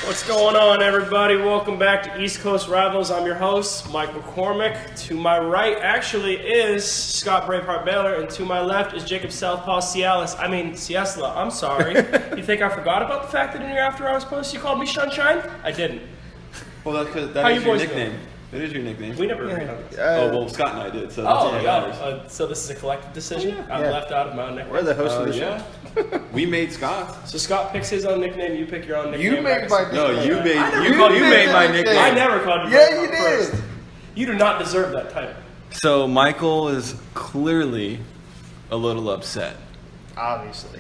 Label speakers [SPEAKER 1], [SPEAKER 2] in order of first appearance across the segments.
[SPEAKER 1] What's going on, everybody? Welcome back to East Coast Rivals. I'm your host, Mike McCormick. To my right actually is Scott Braveheart Baylor, and to my left is Jacob Southpaw Ciesla. I'm sorry. You think I forgot about the fact that in your after hours post you called me Sunshine? I didn't.
[SPEAKER 2] Well, that's because that is your nickname. It is your nickname.
[SPEAKER 1] We never agreed on this.
[SPEAKER 2] Scott and I did, so that's all that matters.
[SPEAKER 1] So this is a collective decision?
[SPEAKER 2] Yeah.
[SPEAKER 1] I'm left out of my own nickname.
[SPEAKER 3] We're the host of the show.
[SPEAKER 2] Yeah. We made Scott.
[SPEAKER 1] So Scott picks his own nickname, you pick your own nickname.
[SPEAKER 3] You made my nickname.
[SPEAKER 2] No, you made my nickname.
[SPEAKER 1] I never called you
[SPEAKER 3] Yeah, you
[SPEAKER 1] first.
[SPEAKER 3] did.
[SPEAKER 1] You do not deserve that title.
[SPEAKER 2] So Michael is clearly a little upset.
[SPEAKER 3] Obviously.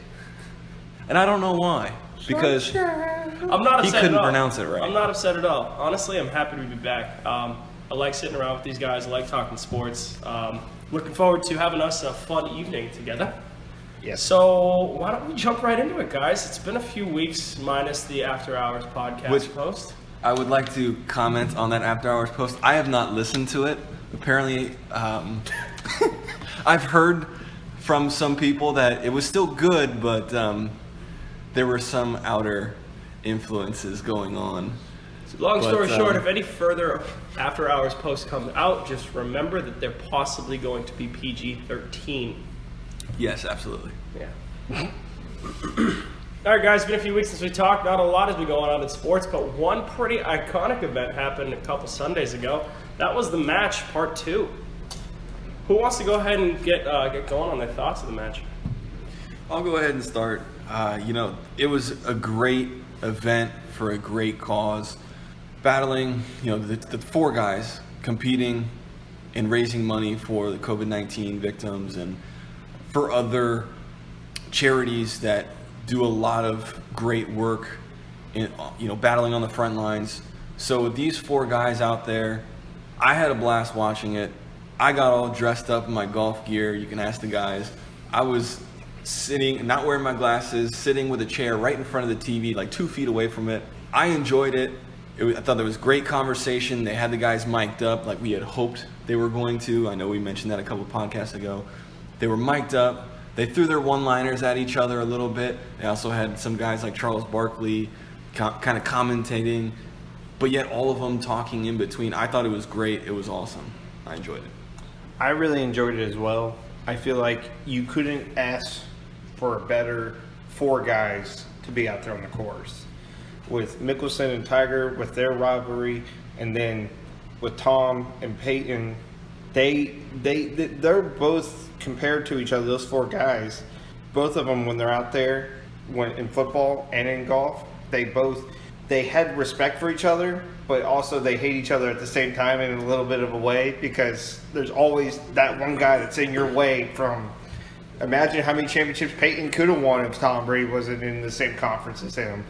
[SPEAKER 2] And I don't know why. Because
[SPEAKER 1] I'm not upset
[SPEAKER 2] he couldn't
[SPEAKER 1] at all.
[SPEAKER 2] pronounce it right.
[SPEAKER 1] I'm not upset at all. Honestly, I'm happy to be back. I like sitting around with these guys. I like talking sports. Looking forward to having us a fun evening together.
[SPEAKER 3] Yes.
[SPEAKER 1] So why don't we jump right into it, guys? It's been a few weeks minus the After Hours podcast post.
[SPEAKER 2] I would like to comment on that After Hours post. I have not listened to it. Apparently, I've heard from some people that it was still good, but there were some outer influences going on.
[SPEAKER 1] Long story short, if any further After Hours posts come out, just remember that they're possibly going to be PG-13.
[SPEAKER 2] Yes, absolutely.
[SPEAKER 1] Yeah. All right, guys, it's been a few weeks since we talked. Not a lot has been going on in sports, but one pretty iconic event happened a couple Sundays ago. That was the match, part 2. Who wants to go ahead and get going on their thoughts of the match?
[SPEAKER 2] I'll go ahead and start. It was a great event for a great cause. Battling, the 4 guys competing and raising money for the COVID-19 victims and for other charities that do a lot of great work in, battling on the front lines. So these 4 guys out there, I had a blast watching it. I got all dressed up in my golf gear. You can ask the guys. I was sitting, not wearing my glasses, sitting with a chair right in front of the TV, like 2 feet away from it. I enjoyed it. I thought there was great conversation. They had the guys mic'd up like we had hoped they were going to. I know we mentioned that a couple podcasts ago. They were mic'd up. They threw their one-liners at each other a little bit. They also had some guys like Charles Barkley kind of commentating, but yet all of them talking in between. I thought it was great. It was awesome. I enjoyed it.
[SPEAKER 3] I really enjoyed it as well. I feel like you couldn't ask for a better 4 guys to be out there on the course. With Mickelson and Tiger, with their rivalry, and then with Tom and Peyton, they're both compared to each other. Those 4 guys, both of them when they're out there, when in football and in golf, they had respect for each other, but also they hate each other at the same time in a little bit of a way, because there's always that one guy that's in your way from. Imagine how many championships Peyton could have won if Tom Brady wasn't in the same conference as him.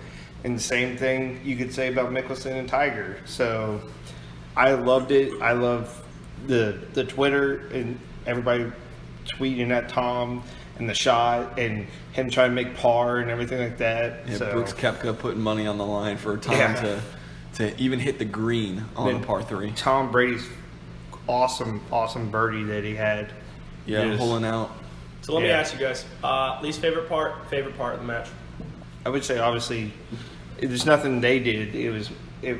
[SPEAKER 3] And the same thing you could say about Mickelson and Tiger. So I loved it. I love the Twitter and everybody tweeting at Tom and the shot and him trying to make par and everything like that.
[SPEAKER 2] Yeah,
[SPEAKER 3] so,
[SPEAKER 2] Brooks Koepka putting money on the line for Tom to even hit the green on a par 3.
[SPEAKER 3] Tom Brady's awesome birdie that he had.
[SPEAKER 2] Yeah, pulling out.
[SPEAKER 1] So let me ask you guys, least favorite part of the match?
[SPEAKER 3] I would say, obviously, there's nothing they did.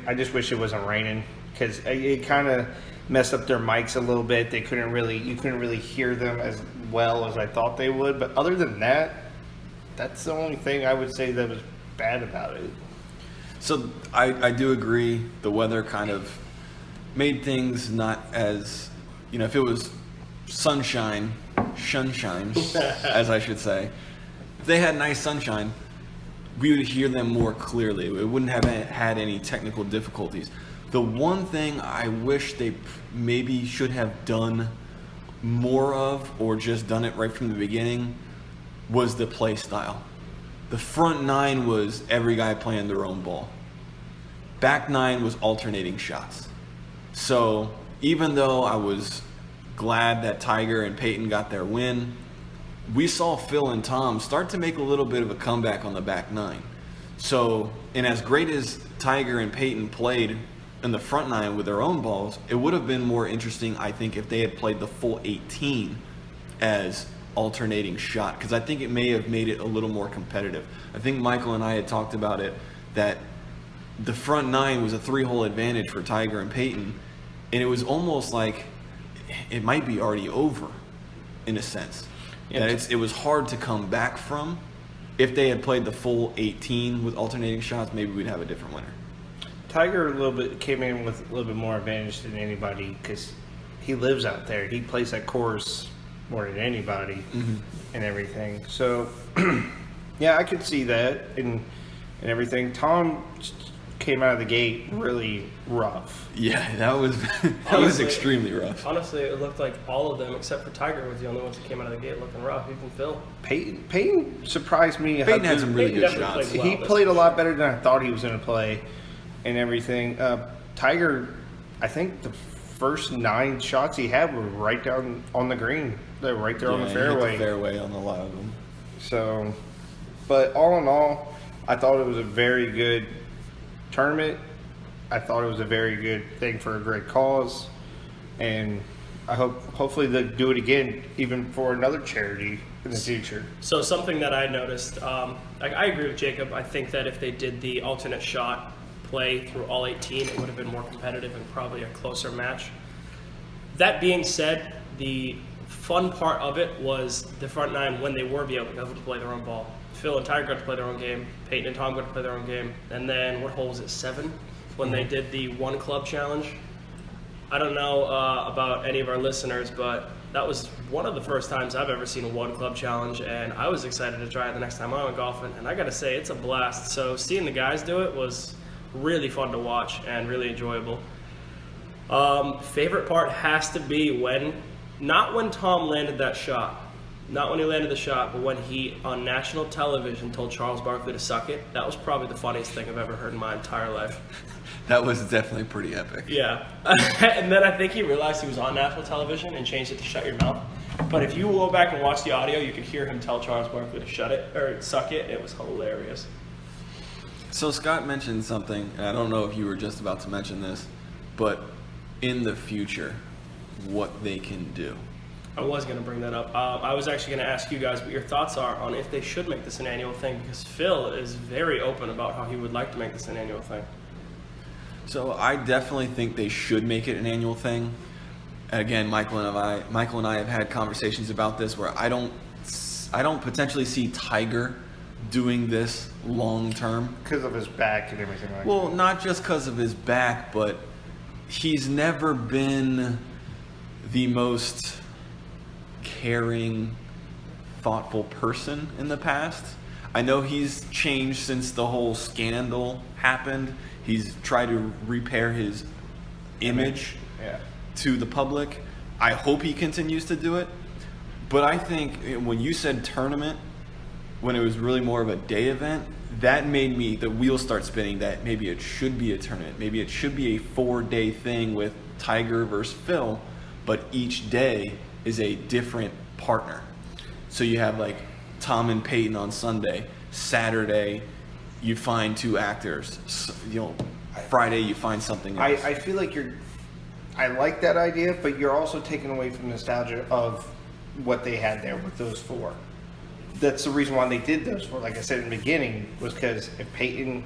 [SPEAKER 3] I just wish it wasn't raining, because it kind of messed up their mics a little bit. You couldn't really hear them as well as I thought they would. But other than that, that's the only thing I would say that was bad about it. So
[SPEAKER 2] I do agree. The weather kind of made things not as, if it was sunshine, as I should say, if they had nice sunshine, we would hear them more clearly. It wouldn't have had any technical difficulties. The one thing I wish they maybe should have done more of, or just done it right from the beginning, was the play style. The front 9 was every guy playing their own ball. Back 9 was alternating shots. So even though I was glad that Tiger and Peyton got their win, we saw Phil and Tom start to make a little bit of a comeback on the back nine. So, and as great as Tiger and Peyton played in the front nine with their own balls, it would have been more interesting, I think, if they had played the full 18 as alternating shot, because I think it may have made it a little more competitive. I think Michael and I had talked about it, that the front nine was a 3-hole advantage for Tiger and Peyton, and it was almost like it might be already over in a sense.
[SPEAKER 3] Yeah,
[SPEAKER 2] That it was hard to come back from. If they had played the full 18 with alternating shots, maybe we'd have a different winner.
[SPEAKER 3] Tiger a little bit came in with a little bit more advantage than anybody because he lives out there. He plays that course more than anybody and everything. So, yeah, I could see that and everything. Tom came out of the gate really rough.
[SPEAKER 2] Yeah, that was was
[SPEAKER 1] Honestly,
[SPEAKER 2] extremely rough.
[SPEAKER 1] Honestly, it looked like all of them, except for Tiger, was the only ones that came out of the gate looking rough. Even Phil.
[SPEAKER 3] Peyton surprised me.
[SPEAKER 2] Peyton had some really
[SPEAKER 1] Peyton
[SPEAKER 2] good
[SPEAKER 1] definitely
[SPEAKER 2] shots.
[SPEAKER 1] played well.
[SPEAKER 3] He played a lot better than I thought he was going to play and everything. Tiger, I think the first 9 shots he had were right down on the green. They're right there on the
[SPEAKER 2] Yeah, he hit
[SPEAKER 3] fairway.
[SPEAKER 2] the fairway on a lot of them.
[SPEAKER 3] So, but all in all, I thought it was a very good tournament. I thought it was a very good thing for a great cause. And I hopefully they'll do it again, even for another charity in the future.
[SPEAKER 1] So something that I noticed, I agree with Jacob. I think that if they did the alternate shot play through all 18, it would have been more competitive and probably a closer match. That being said, the fun part of it was the front nine when they were able to play their own ball. Phil and Tiger got to play their own game. Peyton and Tom got to play their own game. And then what hole was it, 7? When they did the one club challenge. I don't know about any of our listeners, but that was one of the first times I've ever seen a one club challenge, and I was excited to try it the next time I went golfing, and I gotta say, it's a blast. So seeing the guys do it was really fun to watch and really enjoyable. Favorite part has to be not when Tom landed that shot, not when he landed the shot, but when he, on national television, told Charles Barkley to suck it. That was probably the funniest thing I've ever heard in my entire life.
[SPEAKER 2] That was definitely pretty epic.
[SPEAKER 1] Yeah. And then I think he realized he was on national television and changed it to shut your mouth. But if you go back and watch the audio, you could hear him tell Charles Barkley to shut it or suck it. It was hilarious.
[SPEAKER 2] So Scott mentioned something, and I don't know if you were just about to mention this, but in the future, what they can do.
[SPEAKER 1] I was going to bring that up. I was actually going to ask you guys what your thoughts are on if they should make this an annual thing, because Phil is very open about how he would like to make this an annual thing.
[SPEAKER 2] So I definitely think they should make it an annual thing. Again, Michael and I have had conversations about this where I don't potentially see Tiger doing this long term.
[SPEAKER 3] Because of his back and everything like
[SPEAKER 2] Well,
[SPEAKER 3] that.
[SPEAKER 2] not just because of his back, but he's never been the most caring, thoughtful person in the past. I know he's changed since the whole scandal happened. He's tried to repair his image to the public. I hope he continues to do it. But I think when you said tournament, when it was really more of a day event, that made me, the wheels start spinning that maybe it should be a tournament. Maybe it should be a 4-day thing with Tiger versus Phil, but each day is a different partner. So you have like Tom and Peyton on Sunday. Saturday, you find 2 actors. Friday, you find something else.
[SPEAKER 3] I feel like I like that idea, but you're also taking away from the nostalgia of what they had there with those 4. That's the reason why they did those 4. Like I said in the beginning, was because if Peyton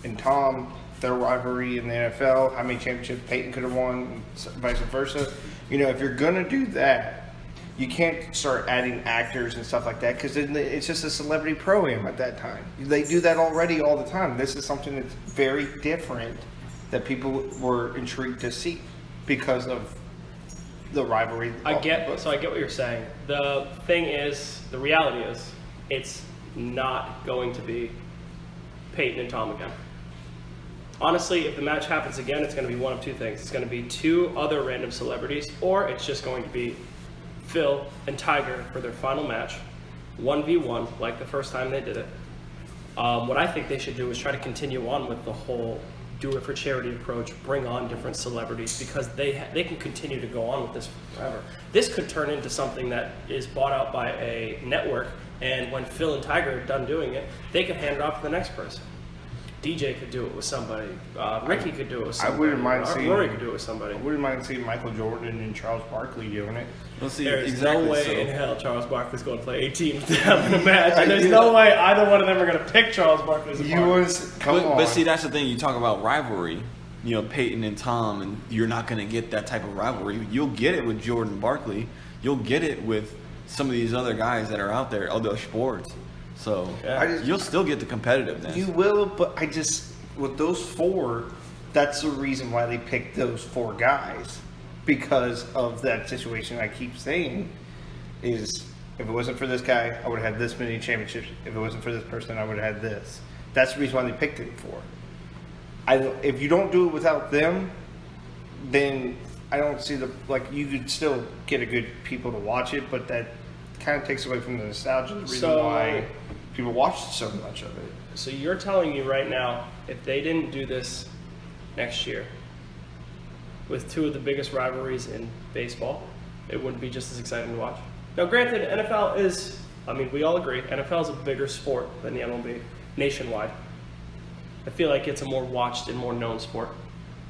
[SPEAKER 3] and Tom, their rivalry in the NFL, how many championships Peyton could have won, vice versa. If you're gonna do that, you can't start adding actors and stuff like that because it's just a celebrity pro-am at that time. They do that already all the time. This is something that's very different that people were intrigued to see because of the rivalry.
[SPEAKER 1] I get what you're saying. The thing is, the reality is, it's not going to be Peyton and Tom again. Honestly, if the match happens again, it's going to be one of 2 things. It's going to be 2 other random celebrities, or it's just going to be Phil and Tiger for their final match, 1v1, like the first time they did it. What I think they should do is try to continue on with the whole do it for charity approach, bring on different celebrities because they can continue to go on with this forever. This could turn into something that is bought out by a network, and when Phil and Tiger are done doing it, they can hand it off to the next person. DJ could do it with somebody. Ricky could do it with somebody.
[SPEAKER 3] I wouldn't mind seeing
[SPEAKER 1] Rory could do it with somebody.
[SPEAKER 3] I wouldn't mind seeing Michael Jordan and Charles Barkley doing it.
[SPEAKER 2] Well, see,
[SPEAKER 1] There's
[SPEAKER 2] exactly.
[SPEAKER 1] no way
[SPEAKER 2] so.
[SPEAKER 1] in hell Charles Barkley's going to play 18 with them in a match. And there's no way either one of them are going to pick Charles Barkley as a partner.
[SPEAKER 2] But see, that's the thing. You talk about rivalry. You know, Peyton and Tom, and you're not going to get that type of rivalry. You'll get it with Jordan Barkley. You'll get it with some of these other guys that are out there, other sports. So you'll still get the competitiveness.
[SPEAKER 3] You will, but with those four, that's the reason why they picked those four guys. Because of that situation I keep saying is, if it wasn't for this guy, I would have had this many championships. If it wasn't for this person, I would have had this. That's the reason why they picked it for. If you don't do it without them, then I don't see you could still get a good people to watch it, but that kind of takes away from the nostalgia, the reason why people watched so much of it.
[SPEAKER 1] So you're telling me right now, if they didn't do this next year, with two of the biggest rivalries in baseball, it wouldn't be just as exciting to watch? Now, granted, NFL is, we all agree, NFL is a bigger sport than the MLB nationwide. I feel like it's a more watched and more known sport.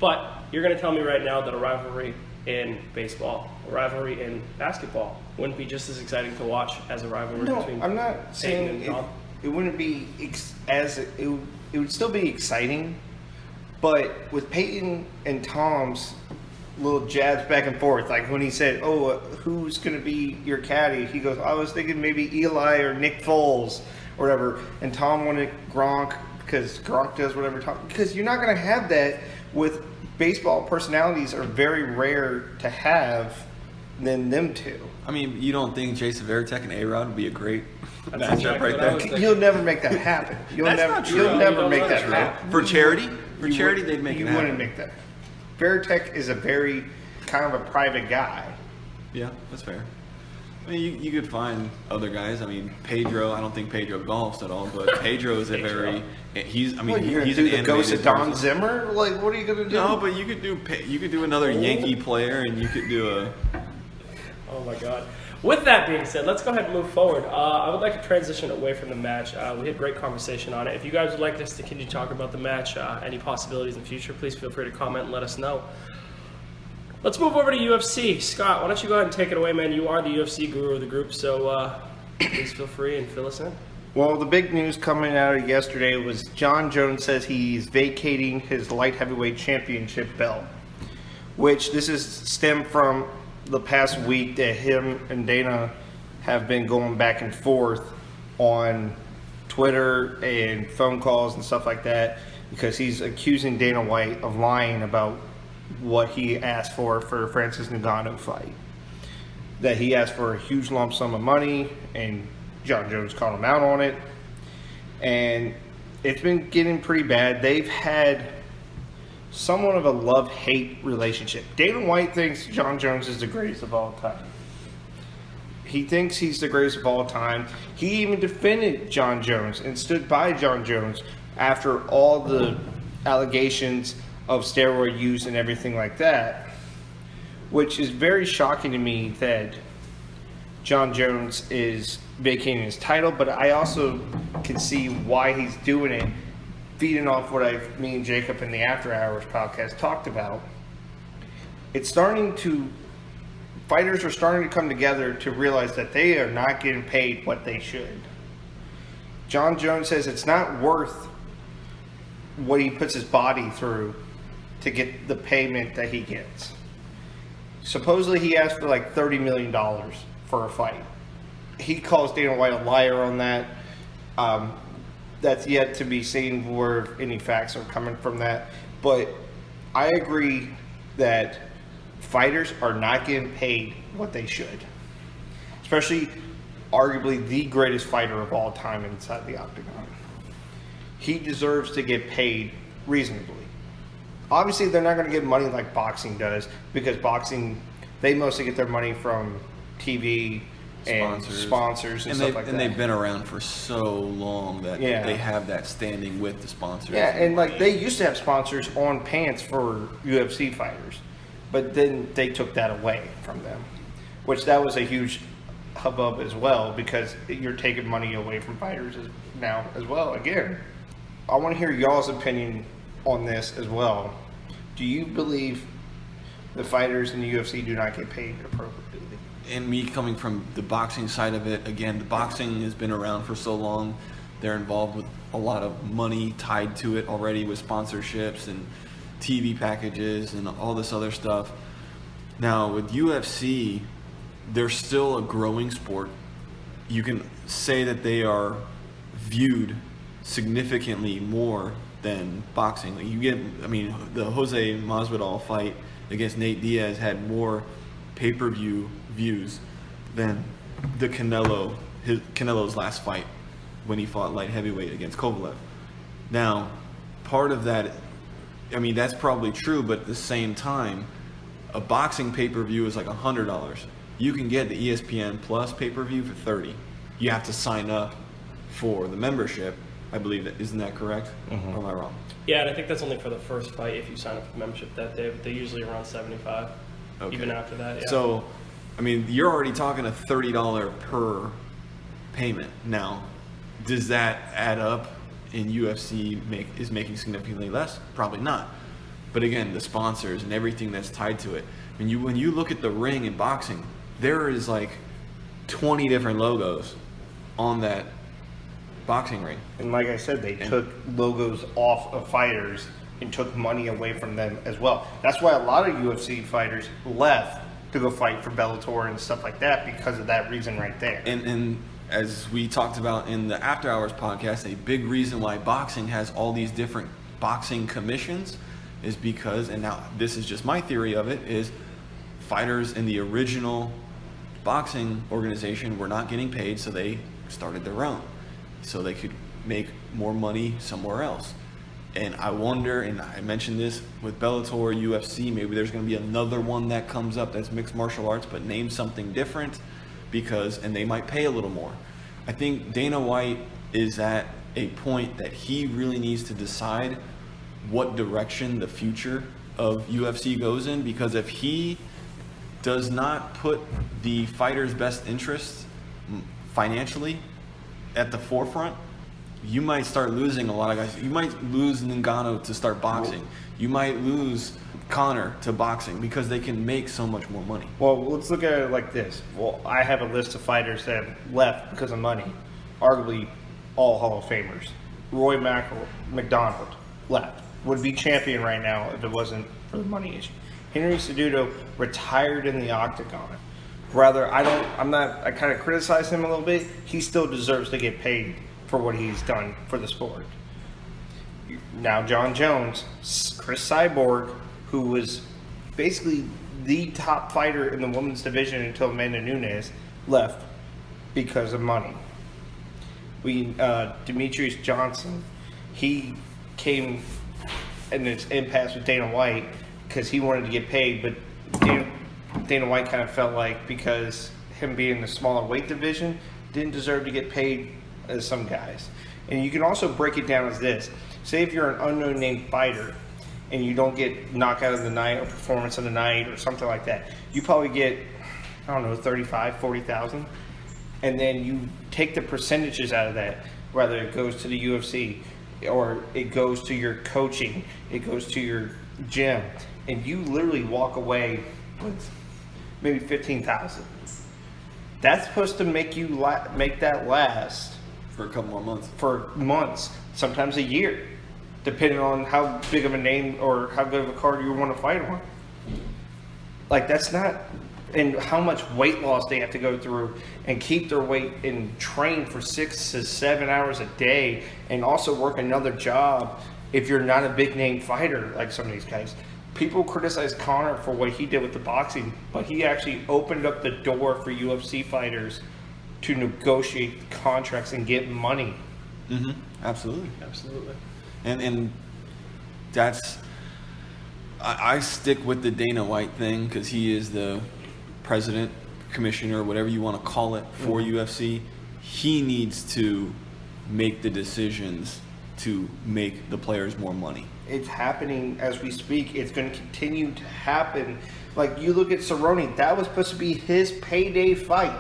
[SPEAKER 1] But you're going to tell me right now that a rivalry in baseball, a rivalry in basketball, wouldn't be just as exciting to watch as a rivalry between
[SPEAKER 3] I'm not
[SPEAKER 1] Peyton
[SPEAKER 3] saying
[SPEAKER 1] and Tom?
[SPEAKER 3] it wouldn't be it would still be exciting, but with Peyton and Tom's little jabs back and forth, like when he said, who's going to be your caddy? He goes, I was thinking maybe Eli or Nick Foles or whatever, and Tom wanted Gronk because Gronk does whatever Tom, because you're not going to have that with baseball. Personalities are very rare to have than them two.
[SPEAKER 2] You don't think Jason Varitek and A-Rod would be a great
[SPEAKER 1] That's
[SPEAKER 2] matchup
[SPEAKER 1] exactly
[SPEAKER 2] right
[SPEAKER 1] what I was
[SPEAKER 2] there?
[SPEAKER 1] thinking.
[SPEAKER 3] You'll never make that happen. You'll never make that happen.
[SPEAKER 2] For charity? For charity, they'd make it
[SPEAKER 3] You
[SPEAKER 2] happen.
[SPEAKER 3] wouldn't make that. Varitek is a very kind of a private guy.
[SPEAKER 2] Yeah, that's fair. You could find other guys. Pedro. I don't think Pedro golfs at all, but Pedro is a very. He's.
[SPEAKER 3] You're
[SPEAKER 2] he's
[SPEAKER 3] gonna
[SPEAKER 2] an
[SPEAKER 3] do the ghost of
[SPEAKER 2] animated
[SPEAKER 3] Don
[SPEAKER 2] person.
[SPEAKER 3] Zimmer. Like, what are you gonna do?
[SPEAKER 2] No, but you could do another Yankee player, and you could do a.
[SPEAKER 1] Oh my God. With that being said, let's go ahead and move forward. I would like to transition away from the match. We had great conversation on it. If you guys would like us to continue talking about the match, any possibilities in the future, please feel free to comment and let us know. Let's move over to UFC. Scott, why don't you go ahead and take it away, man? You are the UFC guru of the group, so please feel free and fill us in.
[SPEAKER 3] Well, the big news coming out of yesterday was John Jones says he's vacating his light heavyweight championship belt, which this is stemmed from the past week that him and Dana have been going back and forth on Twitter and phone calls and stuff like that, because he's accusing Dana White of lying about what he asked for Francis Ngannou fight. That he asked for a huge lump sum of money, and John Jones called him out on it. And it's been getting pretty bad. They've had somewhat of a love-hate relationship. Dana White thinks John Jones is the greatest of all time. He thinks he's the greatest of all time. He even defended John Jones and stood by John Jones after all the allegations of steroid use and everything like that, which is very shocking to me that John Jones is vacating his title, but I also can see why he's doing it, feeding off what me and Jacob in the After Hours podcast talked about. Fighters are starting to come together to realize that they are not getting paid what they should. John Jones says it's not worth what he puts his body through to get the payment that he gets. Supposedly he asked for like $30 million for a fight. He calls Dana White a liar on that. That's yet to be seen where any facts are coming from that. But I agree that fighters are not getting paid what they should. Especially arguably the greatest fighter of all time inside the octagon. He deserves to get paid reasonably. Obviously, they're not going to get money like boxing does, because boxing, they mostly get their money from TV and sponsors and stuff like that.
[SPEAKER 2] And they've been around for so long that
[SPEAKER 3] Yeah.
[SPEAKER 2] they have that standing with the sponsors.
[SPEAKER 3] Yeah, and like they used to have sponsors on pants for UFC fighters, but then they took that away from them, which that was a huge hubbub as well because you're taking money away from fighters now as well. Again, I want to hear y'all's opinion on this as well. Do you believe the fighters in the UFC do not get paid appropriately?
[SPEAKER 2] And me coming from the boxing side of it, again, the boxing has been around for so long. They're involved with a lot of money tied to it already with sponsorships and TV packages and all this other stuff. Now, with UFC, they're still a growing sport. You can say that they are viewed significantly more than boxing. Like the Jose Masvidal fight against Nate Diaz had more pay-per-view views than the Canelo's last fight when he fought light heavyweight against Kovalev. Now, part of that, that's probably true, but at the same time, a boxing pay-per-view is like $100. You can get the ESPN Plus pay-per-view for $30. You have to sign up for the membership. I believe that. Isn't that correct? Mm-hmm. Or am I wrong?
[SPEAKER 1] Yeah, and I think that's only for the first fight if you sign up for the membership that day. They're usually around $75. Okay. Even after that, yeah.
[SPEAKER 2] So, you're already talking a $30 per payment. Now, does that add up in UFC is making significantly less? Probably not. But again, the sponsors and everything that's tied to it. When you look at the ring in boxing, there is like 20 different logos on that boxing ring.
[SPEAKER 3] And like I said, they took logos off of fighters and took money away from them as well. That's why a lot of UFC fighters left to go fight for Bellator and stuff like that because of that reason right there.
[SPEAKER 2] And as we talked about in the After Hours podcast, a big reason why boxing has all these different boxing commissions is because, and now this is just my theory of it, is fighters in the original boxing organization were not getting paid, so they started their own so they could make more money somewhere else. And I wonder, and I mentioned this with Bellator, UFC, maybe there's going to be another one that comes up that's mixed martial arts, but name something different and they might pay a little more. I think Dana White is at a point that he really needs to decide what direction the future of UFC goes in, because if he does not put the fighter's best interests financially at the forefront, you might start losing a lot of guys. You might lose Ngannou to start boxing. You might lose Conor to boxing because they can make so much more money.
[SPEAKER 3] Well, let's look at it like this. Well, I have a list of fighters that have left because of money. Arguably all Hall of Famers. Roy McDonald left. Would be champion right now if it wasn't for the money issue. Henry Cejudo retired in the octagon. I kind of criticize him a little bit. He still deserves to get paid for what he's done for the sport. Now, John Jones, Chris Cyborg, who was basically the top fighter in the women's division until Amanda Nunes left because of money. Demetrius Johnson, he came in this impasse with Dana White because he wanted to get paid, but Dana White kind of felt like because him being in the smaller weight division didn't deserve to get paid as some guys. And you can also break it down as this. Say if you're an unknown name fighter and you don't get knockout of the night or performance of the night or something like that, you probably get, 35, 40,000. And then you take the percentages out of that, whether it goes to the UFC or it goes to your coaching, it goes to your gym, and you literally walk away with maybe 15,000. That's supposed to make you make that last
[SPEAKER 2] for a couple more months.
[SPEAKER 3] For months, sometimes a year, depending on how big of a name or how good of a card you want to fight on. Like, that's not, and how much weight loss they have to go through and keep their weight and train for 6 to 7 hours a day and also work another job if you're not a big name fighter like some of these guys. People criticize Conor for what he did with the boxing, but he actually opened up the door for UFC fighters to negotiate contracts and get money.
[SPEAKER 2] Mm-hmm. Absolutely. And that's, I stick with the Dana White thing because he is the president, commissioner, whatever you want to call it, for UFC, he needs to make the decisions to make the players more money.
[SPEAKER 3] It's happening as we speak. It's going to continue to happen. Like, you look at Cerrone, that was supposed to be his payday fight.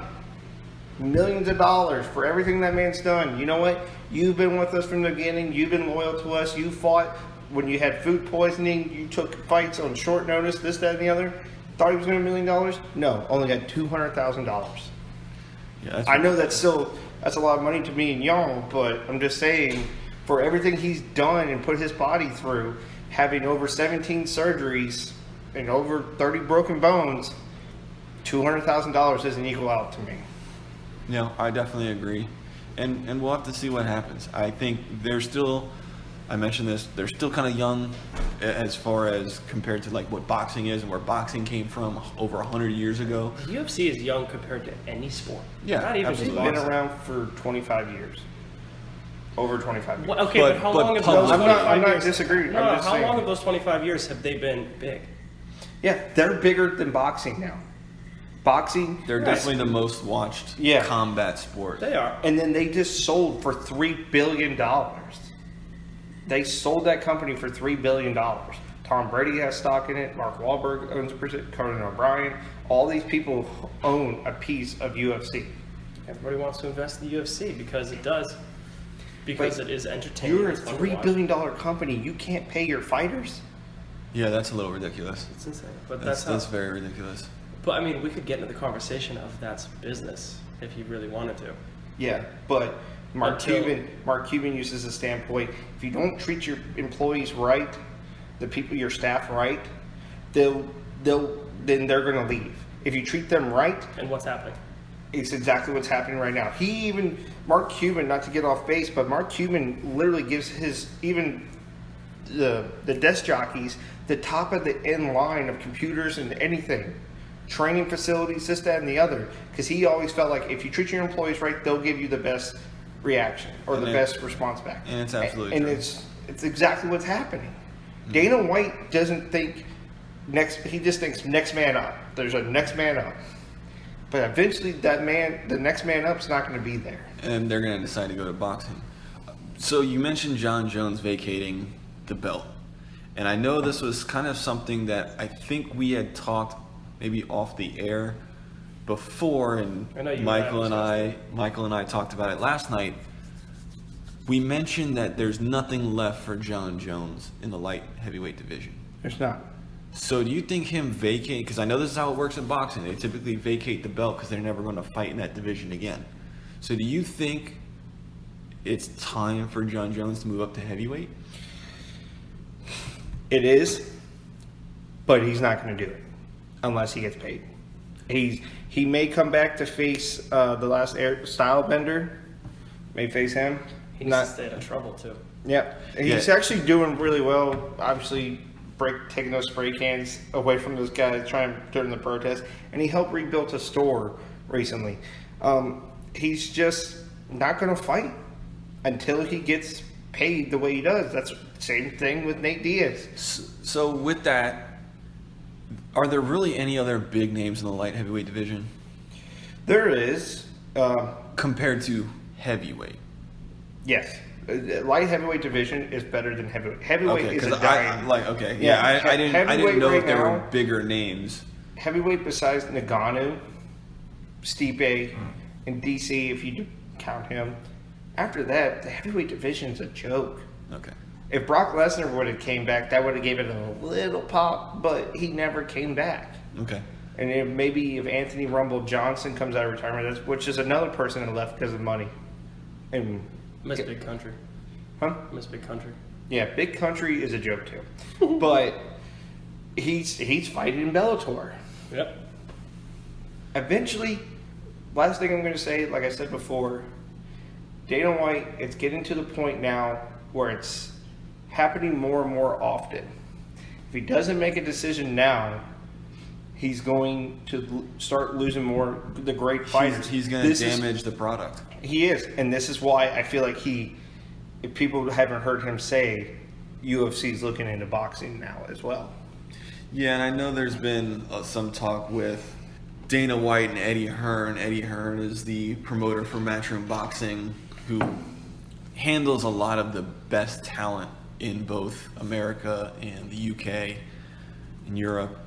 [SPEAKER 3] Millions of dollars for everything that man's done. You know what? You've been with us from the beginning. You've been loyal to us. You fought when you had food poisoning. You took fights on short notice, this, that, and the other. Thought he was going to $1 million? No, only got $200,000.
[SPEAKER 2] Yeah,
[SPEAKER 3] I know that's a lot of money to me and y'all, but I'm just saying, for everything he's done and put his body through, having over 17 surgeries and over 30 broken bones, $200,000 doesn't equal out to me.
[SPEAKER 2] No, I definitely agree. And we'll have to see what happens. I think they're still, I mentioned this, they're still kind of young as far as compared to like what boxing is and where boxing came from over 100 years ago.
[SPEAKER 1] The UFC is young compared to any sport.
[SPEAKER 2] Yeah,
[SPEAKER 1] not even
[SPEAKER 2] absolutely.
[SPEAKER 3] It's been
[SPEAKER 1] boxing.
[SPEAKER 3] around for 25 years. Over 25 years.
[SPEAKER 1] Well, okay, but how long have
[SPEAKER 2] public-
[SPEAKER 1] those 25
[SPEAKER 3] I'm not
[SPEAKER 1] years?
[SPEAKER 3] disagreeing.
[SPEAKER 1] No,
[SPEAKER 3] I'm just
[SPEAKER 1] how
[SPEAKER 3] saying.
[SPEAKER 1] long have those 25 years have they been big?
[SPEAKER 3] Yeah, they're bigger than boxing now. Boxing,
[SPEAKER 2] They're definitely the most watched combat sport.
[SPEAKER 1] They are.
[SPEAKER 3] and then they just sold for $3 billion. They sold that company for $3 billion. Tom Brady has stock in it. Mark Wahlberg owns a percent. Conan O'Brien. All these people own a piece of UFC.
[SPEAKER 1] Everybody wants to invest in the UFC because it does. Because it is entertaining.
[SPEAKER 3] You're a
[SPEAKER 1] It's fun to
[SPEAKER 3] $3
[SPEAKER 1] watch.
[SPEAKER 3] billion company. You can't pay your fighters?
[SPEAKER 2] Yeah, that's a little ridiculous.
[SPEAKER 1] It's insane. But
[SPEAKER 2] That's
[SPEAKER 1] that's
[SPEAKER 2] very ridiculous.
[SPEAKER 1] But I mean, we could get into the conversation of that's business if you really wanted to.
[SPEAKER 3] Yeah, but Mark
[SPEAKER 1] Until-
[SPEAKER 3] Cuban uses a standpoint. If you don't treat your employees right, the people, your staff right, then they're going to leave. If you treat them right,
[SPEAKER 1] And what's happening?
[SPEAKER 3] it's exactly what's happening right now. Mark Cuban, not to get off base, but Mark Cuban literally gives the desk jockeys the top of the end line of computers and anything. Training facilities, this, that, and the other. Because he always felt like if you treat your employees right, they'll give you the best reaction or the best response back.
[SPEAKER 2] And it's absolutely
[SPEAKER 3] and
[SPEAKER 2] true.
[SPEAKER 3] it's exactly what's happening. Dana White doesn't think he just thinks next man up. There's a next man up. But eventually the next man up's not going to be there.
[SPEAKER 2] And they're going to decide to go to boxing. So you mentioned John Jones vacating the belt. And I know this was kind of something that I think we had talked maybe off the air before, and
[SPEAKER 1] I know you
[SPEAKER 2] Michael and
[SPEAKER 1] and
[SPEAKER 2] I talked about it last night. We mentioned that there's nothing left for John Jones in the light heavyweight division.
[SPEAKER 3] There's not.
[SPEAKER 2] So do you think him vacating, because I know this is how it works in boxing, they typically vacate the belt because they're never going to fight in that division again. So do you think it's time for John Jones to move up to heavyweight?
[SPEAKER 3] It is, but he's not going to do it unless he gets paid. He may come back to face the last style bender. May face him.
[SPEAKER 1] He needs to stay out of trouble too.
[SPEAKER 3] Yeah, he's actually doing really well. Obviously, taking those spray cans away from those guys trying during the protest, and he helped rebuild a store recently. He's just not going to fight until he gets paid the way he does. That's the same thing with Nate Diaz.
[SPEAKER 2] So with that, are there really any other big names in the light heavyweight division
[SPEAKER 3] There is,
[SPEAKER 2] compared to heavyweight?
[SPEAKER 3] yes. Light heavyweight division is better than heavyweight. Heavyweight
[SPEAKER 2] Okay,
[SPEAKER 3] is a
[SPEAKER 2] because
[SPEAKER 3] dying.
[SPEAKER 2] I didn't
[SPEAKER 3] heavyweight
[SPEAKER 2] know if
[SPEAKER 3] right
[SPEAKER 2] there were
[SPEAKER 3] now-
[SPEAKER 2] bigger names.
[SPEAKER 3] Heavyweight besides Nagano, Stipe, and DC, if you count him. After that, the heavyweight division is a joke.
[SPEAKER 2] Okay.
[SPEAKER 3] If Brock Lesnar would have came back, that would have given it a little pop, but he never came back.
[SPEAKER 2] Okay.
[SPEAKER 3] And maybe if Anthony Rumble Johnson comes out of retirement, which is another person that left because of money. And
[SPEAKER 1] Miss Big Country.
[SPEAKER 3] huh?
[SPEAKER 1] Miss Big Country.
[SPEAKER 3] Yeah, Big Country is a joke too. But he's fighting in Bellator.
[SPEAKER 1] Yep.
[SPEAKER 3] Eventually, last thing I'm going to say, like I said before, Dana White, it's getting to the point now where it's happening more and more often. If he doesn't make a decision now, he's going to start losing more the great fighters.
[SPEAKER 2] He's going to damage the product.
[SPEAKER 3] He is, and this is why I feel like if people haven't heard him say, UFC's looking into boxing now as well.
[SPEAKER 2] Yeah, and I know there's been some talk with Dana White and Eddie Hearn. Eddie Hearn is the promoter for Matchroom Boxing, who handles a lot of the best talent in both America and the UK and Europe.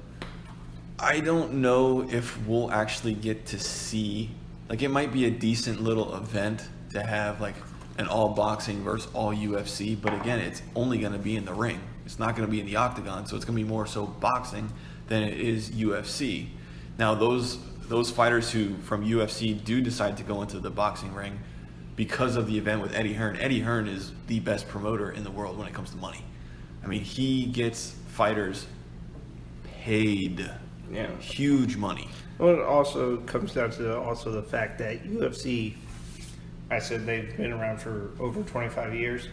[SPEAKER 2] I don't know if we'll actually get to see, like, it might be a decent little event to have like an all boxing versus all UFC, but again, it's only going to be in the ring. It's not going to be in the octagon, so it's going to be more so boxing than it is UFC. Now, those fighters who from UFC do decide to go into the boxing ring because of the event with Eddie Hearn. Eddie Hearn is the best promoter in the world when it comes to money. I mean, he gets fighters paid huge money.
[SPEAKER 3] Well, it also comes down to the fact that UFC, I said they've been around for over 25 years.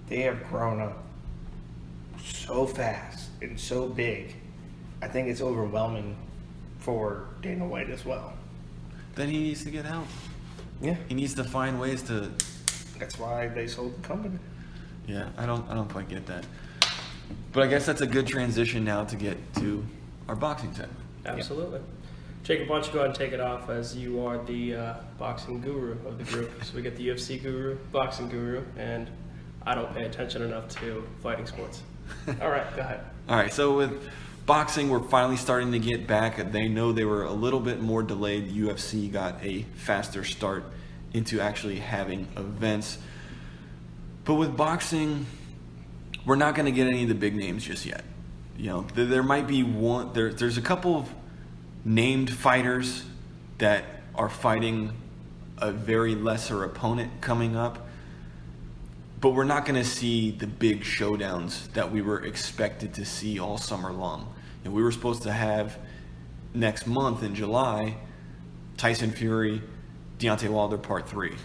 [SPEAKER 3] They have grown up so fast and so big. I think it's overwhelming for Dana White as well.
[SPEAKER 2] Then he needs to get help.
[SPEAKER 3] Yeah.
[SPEAKER 2] He needs to find ways to.
[SPEAKER 3] That's why they sold the company.
[SPEAKER 2] Yeah, I don't quite get that. But I guess that's a good transition now to get to our boxing segment.
[SPEAKER 1] Absolutely. Jacob, why don't you go ahead and take it off, as you are the boxing guru of the group. So we get the UFC guru, boxing guru, and I don't pay attention enough to fighting sports. All right, go ahead.
[SPEAKER 2] All right, so with boxing, we're finally starting to get back. They know they were a little bit more delayed. UFC got a faster start into actually having events. But with boxing, we're not going to get any of the big names just yet. You know, there might be one. There's a couple of named fighters that are fighting a very lesser opponent coming up, but we're not going to see the big showdowns that we were expected to see all summer long. And we were supposed to have next month in July, Tyson Fury, Deontay Wilder Part 3.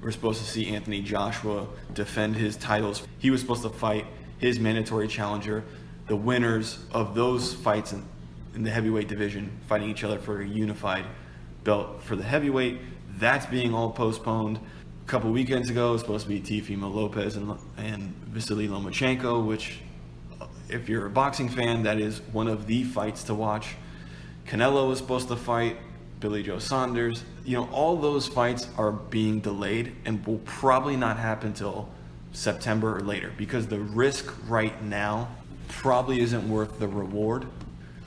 [SPEAKER 2] We're supposed to see Anthony Joshua defend his titles. He was supposed to fight his mandatory challenger. The winners of those fights in the heavyweight division fighting each other for a unified belt for the heavyweight. That's being all postponed. A couple weekends ago, it was supposed to be Teofimo Lopez and Vasily Lomachenko, which, if you're a boxing fan, that is one of the fights to watch. Canelo was supposed to fight Billy Joe Saunders. You know, all those fights are being delayed and will probably not happen till September or later, because the risk right now probably isn't worth the reward,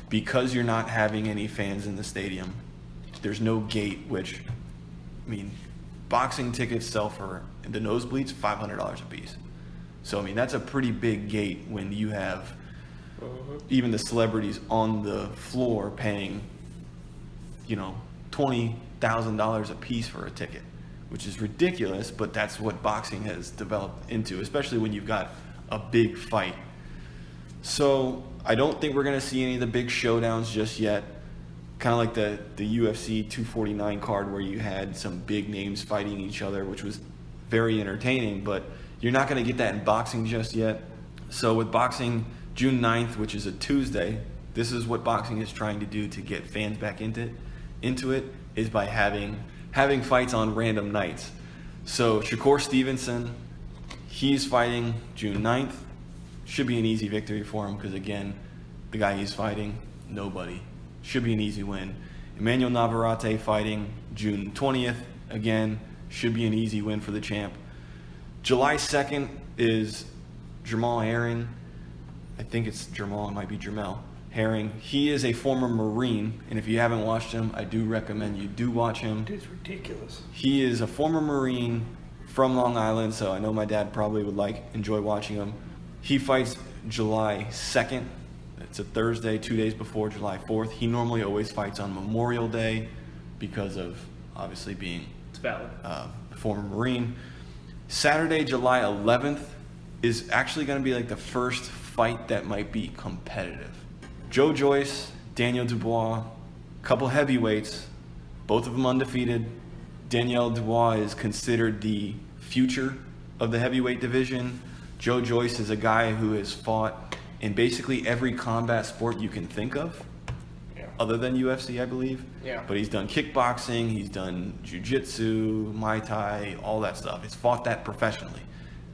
[SPEAKER 2] because you're not having any fans in the stadium. There's no gate, which, I mean, boxing tickets sell for, the nosebleeds, $500 a piece. So, I mean, that's a pretty big gate when you have even the celebrities on the floor paying, you know, $20,000 a piece for a ticket, which is ridiculous, but that's what boxing has developed into, especially when you've got a big fight. So I don't think we're going to see any of the big showdowns just yet. Kind of like the UFC 249 card where you had some big names fighting each other, which was very entertaining, but you're not going to get that in boxing just yet. So with boxing, June 9th, which is a Tuesday, this is what boxing is trying to do to get fans back into it, is by having fights on random nights. So Shakur Stevenson, he's fighting June 9th. Should be an easy victory for him because, again, the guy he's fighting, nobody. Should be an easy win. Emmanuel Navarrete fighting June 20th. Again, should be an easy win for the champ. July 2nd is Jamal Herring. I think it's Jamal, it might be Jamel Herring. He is a former Marine, and if you haven't watched him, I do recommend you do watch him.
[SPEAKER 3] It's ridiculous.
[SPEAKER 2] He is a former Marine from Long Island, so I know my dad probably would enjoy watching him. He fights July 2nd. It's a Thursday, 2 days before July 4th. He normally always fights on Memorial Day because of obviously being a former Marine. Saturday, July 11th is actually going to be like the first fight that might be competitive. Joe Joyce, Daniel Dubois, a couple heavyweights, both of them undefeated. Daniel Dubois is considered the future of the heavyweight division. Joe Joyce is a guy who has fought in basically every combat sport you can think of, other than UFC, I believe.
[SPEAKER 3] Yeah.
[SPEAKER 2] But he's done kickboxing, he's done jiu-jitsu, Muay Thai, all that stuff. He's fought that professionally.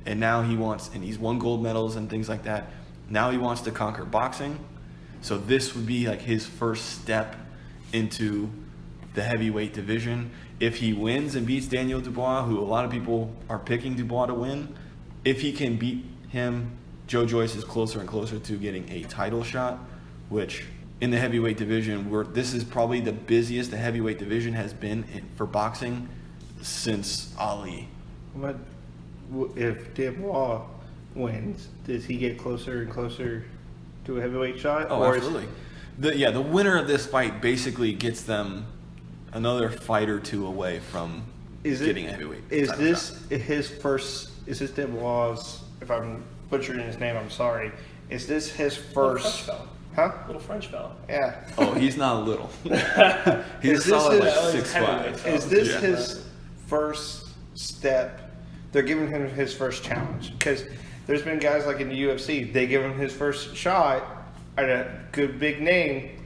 [SPEAKER 2] And now he's won gold medals and things like that. Now he wants to conquer boxing. So this would be like his first step into the heavyweight division. If he wins and beats Daniel Dubois, who a lot of people are picking Dubois to win, if he can beat him, Joe Joyce is closer and closer to getting a title shot, which in the heavyweight division, this is probably the busiest the heavyweight division has been for boxing since Ali.
[SPEAKER 3] What if Dubois wins? Does he get closer and closer to a heavyweight shot?
[SPEAKER 2] Oh, absolutely. The winner of this fight basically gets them another fight or two away from getting a heavyweight.
[SPEAKER 3] Is this his first? Is this Dubois? If I'm butchering his name, I'm sorry. Is this his first?
[SPEAKER 1] French fella.
[SPEAKER 3] Huh?
[SPEAKER 1] Little French fella.
[SPEAKER 3] Yeah.
[SPEAKER 2] Oh, he's not little. He's
[SPEAKER 3] Is
[SPEAKER 2] solid
[SPEAKER 3] this
[SPEAKER 2] like
[SPEAKER 3] his-
[SPEAKER 2] 6'5".
[SPEAKER 3] Is this his first step? They're giving him his first challenge because there's been guys like in the UFC. They give him his first shot at a good big name,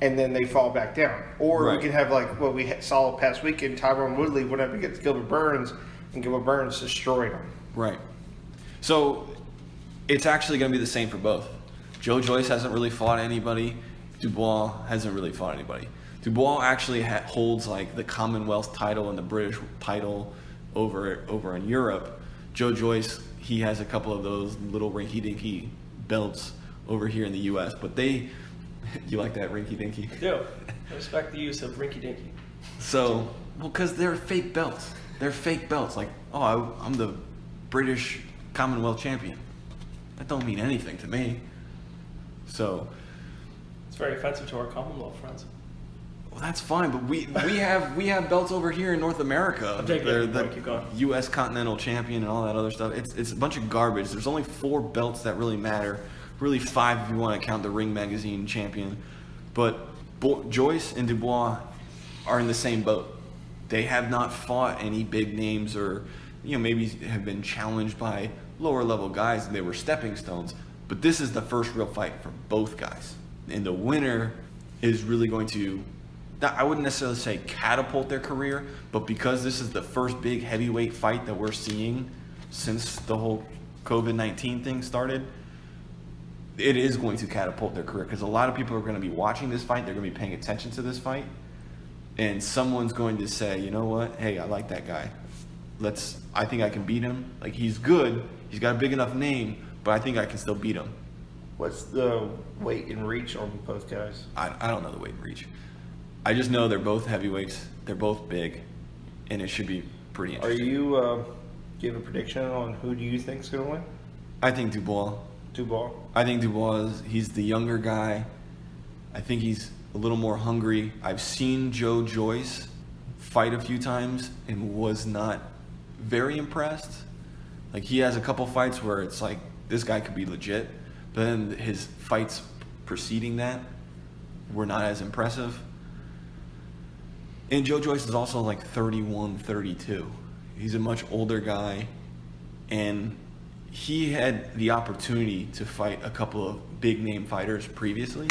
[SPEAKER 3] and then they fall back down. Or
[SPEAKER 2] Right.
[SPEAKER 3] we can have like what we saw past weekend. Tyron Woodley went up against Gilbert Burns, and Gilbert Burns destroyed him.
[SPEAKER 2] Right. So it's actually going to be the same for both. Joe Joyce hasn't really fought anybody. Dubois hasn't really fought anybody. Dubois actually holds like the Commonwealth title and the British title over in Europe. Joe Joyce, he has a couple of those little rinky-dinky belts over here in the U.S. But you like that rinky-dinky?
[SPEAKER 1] I do. I respect the use of rinky dinky.
[SPEAKER 2] So, because they're fake belts. They're fake belts. Like, oh, I'm the British Commonwealth champion. That don't mean anything to me. So,
[SPEAKER 1] It's very offensive to our Commonwealth friends.
[SPEAKER 2] well, that's fine. But we have belts over here in North America.
[SPEAKER 1] I'm taking
[SPEAKER 2] They're
[SPEAKER 1] it.
[SPEAKER 2] the
[SPEAKER 1] Keep going.
[SPEAKER 2] U.S. Continental Champion and all that other stuff. It's a bunch of garbage. There's only 4 belts that really matter. Really 5 if you want to count the Ring Magazine champion. But Joyce and Dubois are in the same boat. They have not fought any big names or, maybe have been challenged by lower level guys and they were stepping stones. But this is the first real fight for both guys. And the winner is really going to, I wouldn't necessarily say catapult their career, but because this is the first big heavyweight fight that we're seeing since the whole COVID-19 thing started, it is going to catapult their career because a lot of people are going to be watching this fight. They're going to be paying attention to this fight. And someone's going to say, you know what? Hey, I like that guy. I think I can beat him. Like, he's good. He's got a big enough name, but I think I can still beat him.
[SPEAKER 3] What's the weight and reach on both guys?
[SPEAKER 2] I don't know the weight and reach. I just know they're both heavyweights. They're both big, and it should be pretty
[SPEAKER 3] Are
[SPEAKER 2] interesting.
[SPEAKER 3] you do you have a prediction on who do you think's going to win?
[SPEAKER 2] I think Dubois.
[SPEAKER 3] Dubois.
[SPEAKER 2] I think Dubois, he's the younger guy. I think he's a little more hungry. I've seen Joe Joyce fight a few times and was not very impressed. Like, he has a couple fights where it's like, this guy could be legit, but then his fights preceding that were not as impressive. And Joe Joyce is also like 31, 32. He's a much older guy, and he had the opportunity to fight a couple of big name fighters previously,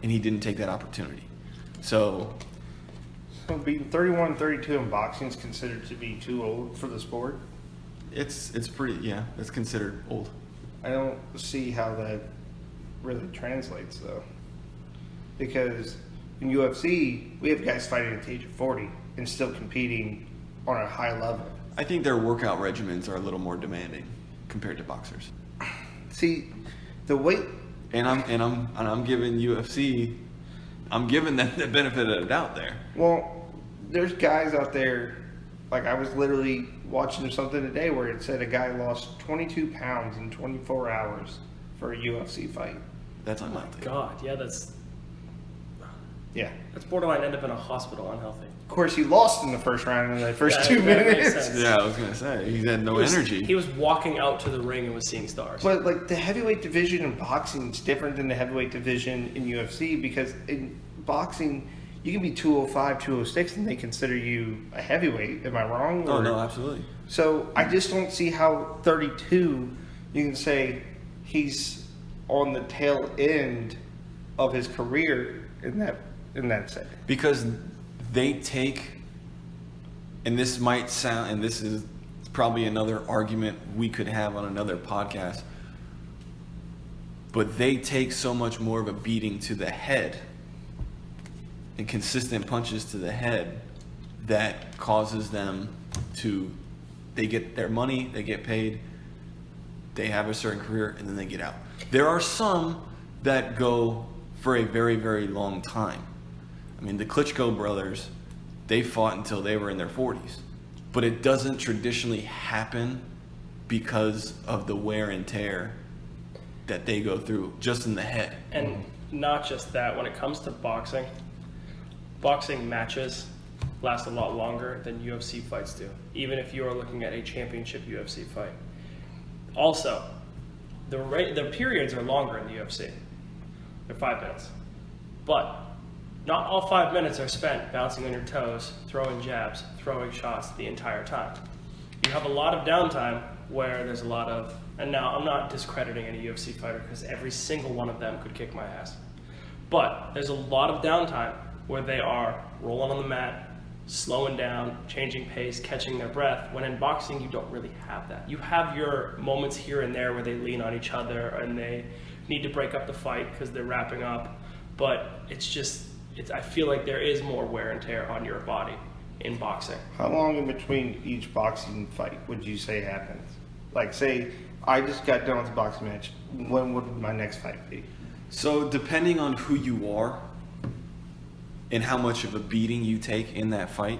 [SPEAKER 2] and he didn't take that opportunity. So
[SPEAKER 3] Being 31, 32 in boxing is considered to be too old for the sport.
[SPEAKER 2] it's pretty, yeah, it's considered old.
[SPEAKER 3] I don't see how that really translates though, because in UFC we have guys fighting at the age of 40 and still competing on a high level.
[SPEAKER 2] I think their workout regimens are a little more demanding compared to boxers.
[SPEAKER 3] See, the weight.
[SPEAKER 2] And I'm giving UFC, I'm giving them the benefit of the doubt there.
[SPEAKER 3] Well, there's guys out there. Like, I was literally watching something today where it said a guy lost 22 pounds in 24 hours for a UFC fight.
[SPEAKER 2] That's unhealthy.
[SPEAKER 1] God, yeah, that's
[SPEAKER 3] Yeah.
[SPEAKER 1] borderline end up in a hospital unhealthy.
[SPEAKER 3] Of course, he lost in the first round in the first
[SPEAKER 1] Yeah,
[SPEAKER 3] 2
[SPEAKER 1] that makes
[SPEAKER 3] minutes.
[SPEAKER 1] sense.
[SPEAKER 2] Yeah, I was gonna say he had no energy.
[SPEAKER 1] He was walking out to the ring and was seeing stars.
[SPEAKER 3] But like the heavyweight division in boxing is different than the heavyweight division in UFC because in boxing you can be 205, 206 and they consider you a heavyweight. Am I wrong?
[SPEAKER 2] Oh
[SPEAKER 3] Or-
[SPEAKER 2] no, absolutely.
[SPEAKER 3] So I just don't see how 32 you can say he's on the tail end of his career in that setting.
[SPEAKER 2] Because they take, and this might sound, and this is probably another argument we could have on another podcast, but they take so much more of a beating to the head and consistent punches to the head that causes them to, they get their money, they get paid, they have a certain career, and then they get out. There are some that go for a very, very long time. I mean, the Klitschko brothers, they fought until they were in their 40s. But it doesn't traditionally happen because of the wear and tear that they go through just in the head.
[SPEAKER 1] And not just that, when it comes to boxing matches last a lot longer than UFC fights do, even if you are looking at a championship UFC fight. Also, the periods are longer in the UFC. They're 5 minutes. But not all 5 minutes are spent bouncing on your toes, throwing jabs, throwing shots the entire time. You have a lot of downtime where there's a lot of, and now I'm not discrediting any UFC fighter because every single one of them could kick my ass. But there's a lot of downtime where they are rolling on the mat, slowing down, changing pace, catching their breath, when in boxing you don't really have that. You have your moments here and there where they lean on each other and they need to break up the fight because they're wrapping up, but I feel like there is more wear and tear on your body in boxing.
[SPEAKER 3] How long in between each boxing fight would you say happens? Like, say, I just got done with a boxing match. When would my next fight be?
[SPEAKER 2] So depending on who you are and how much of a beating you take in that fight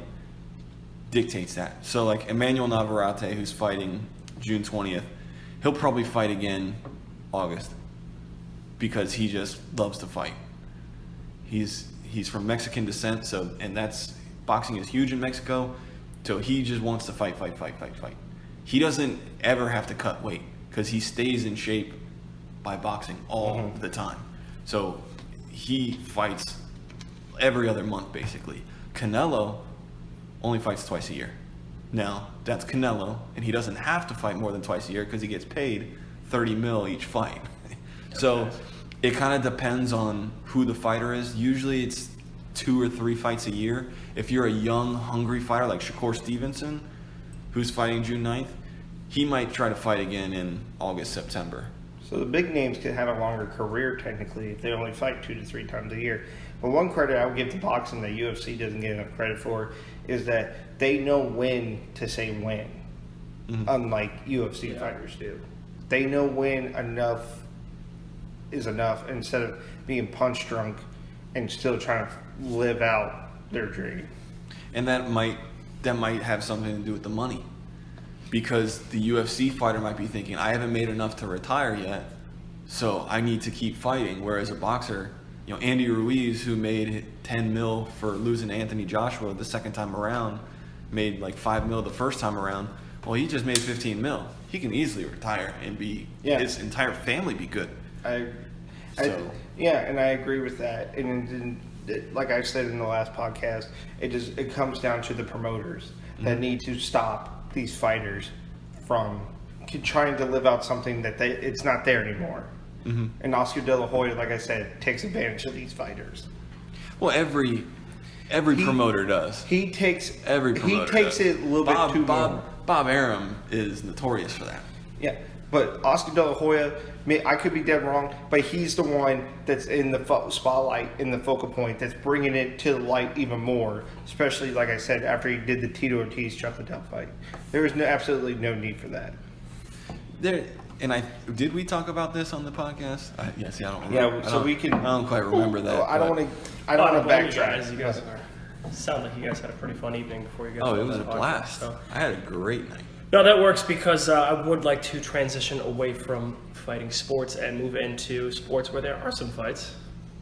[SPEAKER 2] dictates that. So like Emmanuel Navarrete, who's fighting June 20th, he'll probably fight again August because he just loves to fight. He's from Mexican descent, and that's, boxing is huge in Mexico, so he just wants to fight. He doesn't ever have to cut weight because he stays in shape by boxing all the time. So he fights every other month basically. Canelo only fights twice a year. Now, that's Canelo, and he doesn't have to fight more than twice a year because he gets paid $30 million each fight. So it kind of depends on who the fighter is. Usually it's 2 or 3 fights a year. If you're a young, hungry fighter like Shakur Stevenson, who's fighting June 9th, he might try to fight again in August, September.
[SPEAKER 3] So the big names could have a longer career technically if they only fight 2 to 3 times a year. But one credit I would give to boxing that UFC doesn't get enough credit for is that they know when to say when, unlike UFC fighters do. They know when enough is enough instead of being punch drunk and still trying to live out their dream.
[SPEAKER 2] And that might have something to do with the money, because the UFC fighter might be thinking, I haven't made enough to retire yet, so I need to keep fighting. Whereas a boxer, Andy Ruiz, who made $10 million for losing to Anthony Joshua the second time around, made like $5 million the first time around. Well, he just made $15 million. He can easily retire and his entire family be good.
[SPEAKER 3] And I agree with that. And like I said in the last podcast, it comes down to the promoters that need to stop these fighters from trying to live out something that it's not there anymore. And Oscar De La Hoya, like I said, takes advantage of these fighters.
[SPEAKER 2] Well, every promoter does.
[SPEAKER 3] He takes it a little bit too long.
[SPEAKER 2] Bob Arum is notorious for that.
[SPEAKER 3] Yeah, but Oscar De La Hoya, I could be dead wrong, but he's the one that's in the spotlight, in the focal point, that's bringing it to the light even more, especially, like I said, after he did the Tito Ortiz Chuck Liddell fight. There was absolutely no need for that.
[SPEAKER 2] Did we talk about this on the podcast? Yes, I don't remember.
[SPEAKER 3] Yeah, so we can.
[SPEAKER 2] I don't quite remember that.
[SPEAKER 3] I don't want to backtrack.
[SPEAKER 1] You guys sound like you guys had a pretty fun evening before you guys.
[SPEAKER 2] Oh, it was a blast. So. I had a great night.
[SPEAKER 1] No, that works because I would like to transition away from fighting sports and move into sports where there are some fights,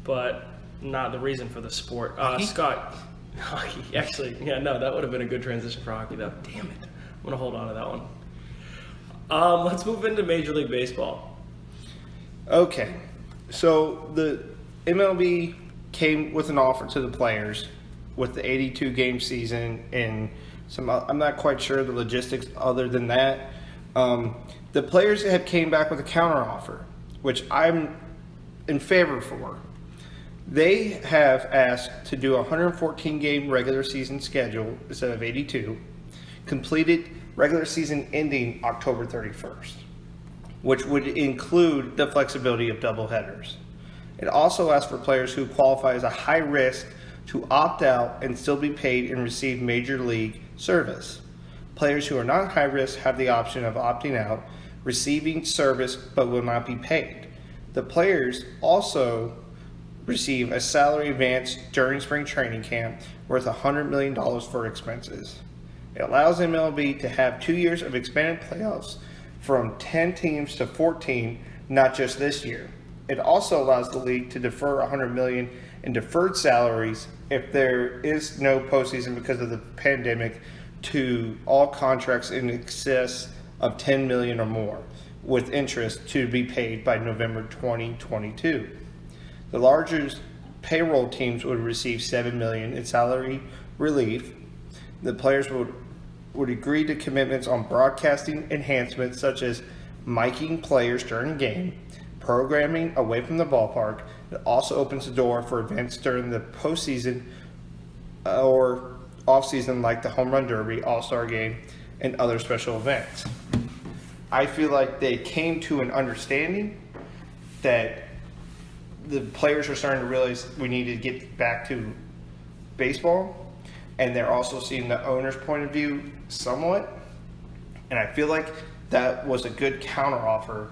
[SPEAKER 1] but not the reason for the sport. Scott, hockey. Actually, that would have been a good transition for hockey, though. Damn it. I'm going to hold on to that one. Let's move into Major League Baseball.
[SPEAKER 3] Okay. So the MLB came with an offer to the players with the 82-game season and I'm not quite sure the logistics other than that. The players have came back with a counteroffer, which I'm in favor for. They have asked to do a 114-game regular season schedule instead of 82, completed regular season ending October 31st, which would include the flexibility of doubleheaders. It also asks for players who qualify as a high-risk to opt out and still be paid and receive major league service. Players who are not high risk have the option of opting out, receiving service but will not be paid. The players also receive a salary advance during spring training camp worth $100 million for expenses. It allows MLB to have 2 years of expanded playoffs from 10 teams to 14, not just this year. It also allows the league to defer $100 million in deferred salaries if there is no postseason because of the pandemic to all contracts in excess of $10 million or more, with interest to be paid by November 2022. The largest payroll teams would receive $7 million in salary relief. The players would agree to commitments on broadcasting enhancements such as miking players during game, programming away from the ballpark. It also opens the door for events during the postseason or offseason like the Home Run Derby, All-Star Game, and other special events. I feel like they came to an understanding that the players are starting to realize we need to get back to baseball, and they're also seeing the owner's point of view somewhat. And I feel like that was a good counteroffer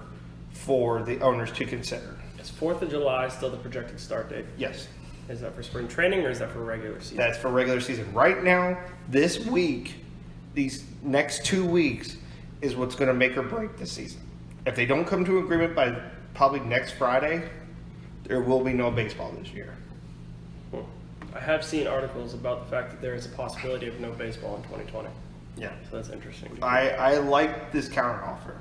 [SPEAKER 3] for the owners to consider.
[SPEAKER 1] Is 4th of July still the projected start date?
[SPEAKER 3] Yes.
[SPEAKER 1] Is that for spring training or is that for regular season?
[SPEAKER 3] That's for regular season. Right now, this week, these next 2 weeks, is what's going to make or break this season. If they don't come to agreement by probably next Friday, there will be no baseball this year.
[SPEAKER 1] I have seen articles about the fact that there is a possibility of no baseball in 2020.
[SPEAKER 3] Yeah.
[SPEAKER 1] So that's interesting.
[SPEAKER 3] I like this counteroffer.